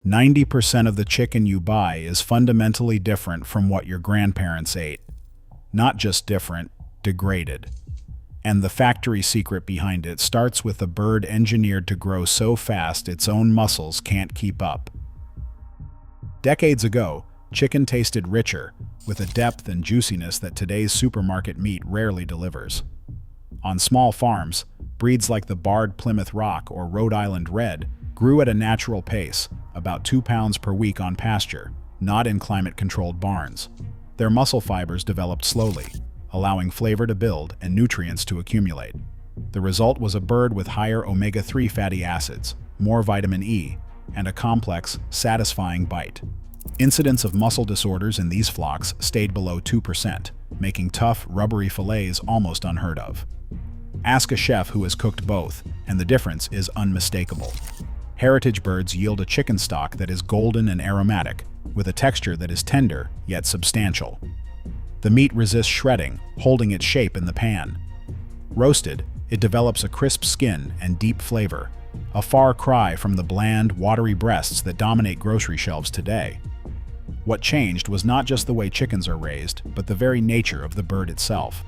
90% of the chicken you buy is fundamentally different from what your grandparents ate. Not just different, degraded. And the factory secret behind it starts with a bird engineered to grow so fast its own muscles can't keep up. Decades ago, chicken tasted richer, with a depth and juiciness that today's supermarket meat rarely delivers. On small farms, breeds like the Barred Plymouth Rock or Rhode Island Red grew at a natural pace, about 2 pounds per week on pasture, not in climate-controlled barns. Their muscle fibers developed slowly, allowing flavor to build and nutrients to accumulate. The result was a bird with higher omega-3 fatty acids, more vitamin E, and a complex, satisfying bite. Incidence of muscle disorders in these flocks stayed below 2%, making tough, rubbery fillets almost unheard of. Ask a chef who has cooked both, and the difference is unmistakable. Heritage birds yield a chicken stock that is golden and aromatic, with a texture that is tender yet substantial. The meat resists shredding, holding its shape in the pan. Roasted, it develops a crisp skin and deep flavor, a far cry from the bland, watery breasts that dominate grocery shelves today. What changed was not just the way chickens are raised, but the very nature of the bird itself.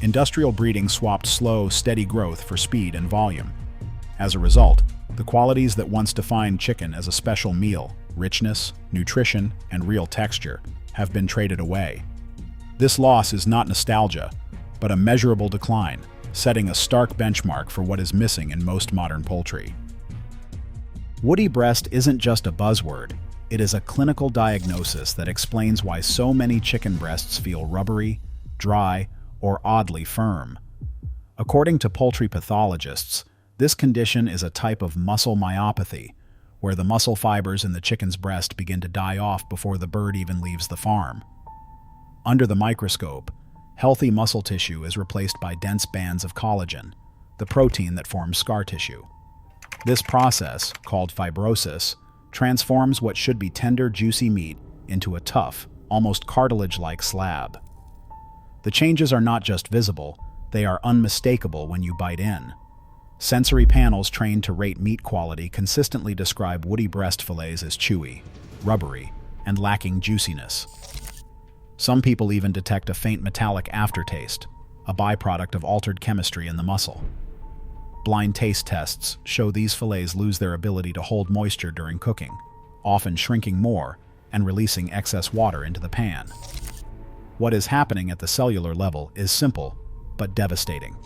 Industrial breeding swapped slow, steady growth for speed and volume. As a result, the qualities that once defined chicken as a special meal, richness, nutrition, and real texture, have been traded away. This loss is not nostalgia, but a measurable decline, setting a stark benchmark for what is missing in most modern poultry. Woody breast isn't just a buzzword, it is a clinical diagnosis that explains why so many chicken breasts feel rubbery, dry, or oddly firm. According to poultry pathologists, this condition is a type of muscle myopathy, where the muscle fibers in the chicken's breast begin to die off before the bird even leaves the farm. Under the microscope, healthy muscle tissue is replaced by dense bands of collagen, the protein that forms scar tissue. This process, called fibrosis, transforms what should be tender, juicy meat into a tough, almost cartilage-like slab. The changes are not just visible, they are unmistakable when you bite in. Sensory panels trained to rate meat quality consistently describe woody breast fillets as chewy, rubbery, and lacking juiciness. Some people even detect a faint metallic aftertaste, a byproduct of altered chemistry in the muscle. Blind taste tests show these fillets lose their ability to hold moisture during cooking, often shrinking more and releasing excess water into the pan. What is happening at the cellular level is simple, but devastating.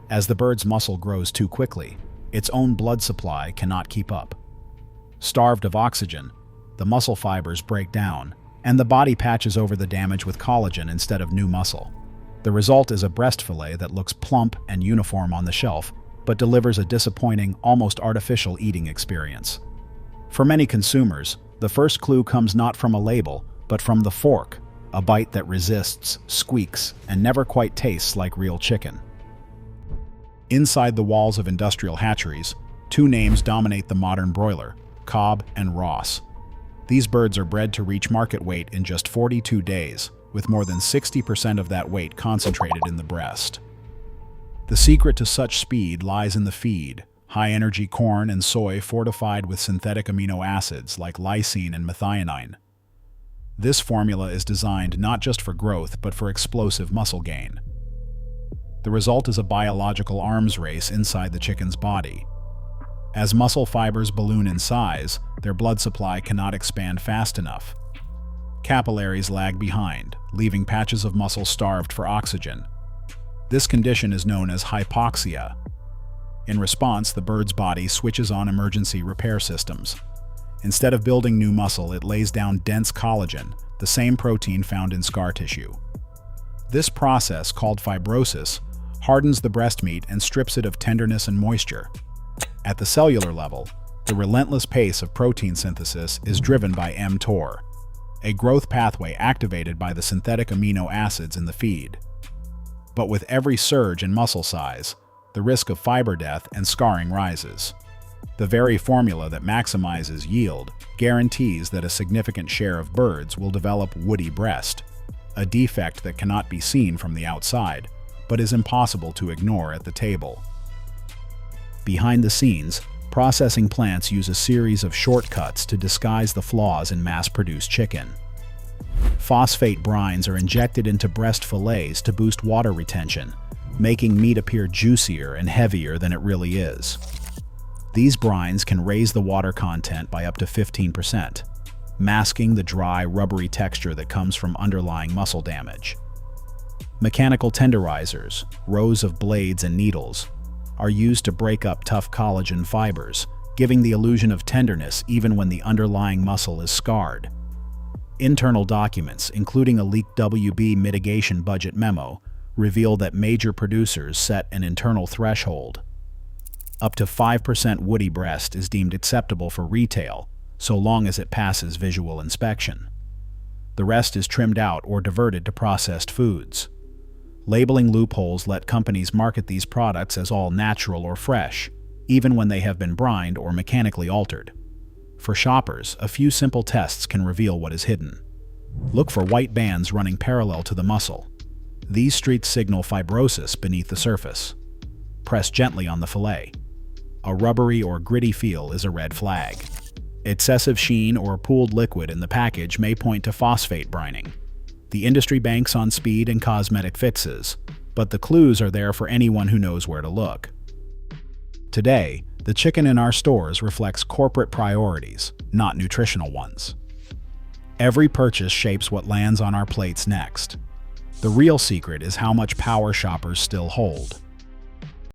As the bird's muscle grows too quickly, its own blood supply cannot keep up. Starved of oxygen, the muscle fibers break down, and the body patches over the damage with collagen instead of new muscle. The result is a breast fillet that looks plump and uniform on the shelf, but delivers a disappointing, almost artificial eating experience. For many consumers, the first clue comes not from a label, but from the fork, a bite that resists, squeaks, and never quite tastes like real chicken. Inside the walls of industrial hatcheries, two names dominate the modern broiler: Cobb and Ross. These birds are bred to reach market weight in just 42 days, with more than 60% of that weight concentrated in the breast. The secret to such speed lies in the feed: high-energy corn and soy fortified with synthetic amino acids like lysine and methionine. This formula is designed not just for growth, but for explosive muscle gain. The result is a biological arms race inside the chicken's body. As muscle fibers balloon in size, their blood supply cannot expand fast enough. Capillaries lag behind, leaving patches of muscle starved for oxygen. This condition is known as hypoxia. In response, the bird's body switches on emergency repair systems. Instead of building new muscle, it lays down dense collagen, the same protein found in scar tissue. This process, called fibrosis, hardens the breast meat and strips it of tenderness and moisture. At the cellular level, the relentless pace of protein synthesis is driven by mTOR, a growth pathway activated by the synthetic amino acids in the feed. But with every surge in muscle size, the risk of fiber death and scarring rises. The very formula that maximizes yield guarantees that a significant share of birds will develop woody breast, a defect that cannot be seen from the outside, but is impossible to ignore at the table. Behind the scenes, Processing plants use a series of shortcuts to disguise the flaws in mass-produced chicken. Phosphate brines are injected into breast fillets to boost water retention, making meat appear juicier and heavier than it really is. These brines can raise the water content by up to 15%, masking the dry, rubbery texture that comes from underlying muscle damage. Mechanical tenderizers, rows of blades and needles, are used to break up tough collagen fibers, giving the illusion of tenderness even when the underlying muscle is scarred. Internal documents, including a leaked WB mitigation budget memo, reveal that major producers set an internal threshold. Up to 5% woody breast is deemed acceptable for retail, so long as it passes visual inspection. The rest is trimmed out or diverted to processed foods. Labeling loopholes let companies market these products as all natural or fresh, even when they have been brined or mechanically altered. For shoppers, a few simple tests can reveal what is hidden. Look for white bands running parallel to the muscle. These streaks signal fibrosis beneath the surface. Press gently on the fillet. A rubbery or gritty feel is a red flag. Excessive sheen or pooled liquid in the package may point to phosphate brining. The industry banks on speed and cosmetic fixes, but the clues are there for anyone who knows where to look. Today, the chicken in our stores reflects corporate priorities, not nutritional ones. Every purchase shapes what lands on our plates next. The real secret is how much power shoppers still hold.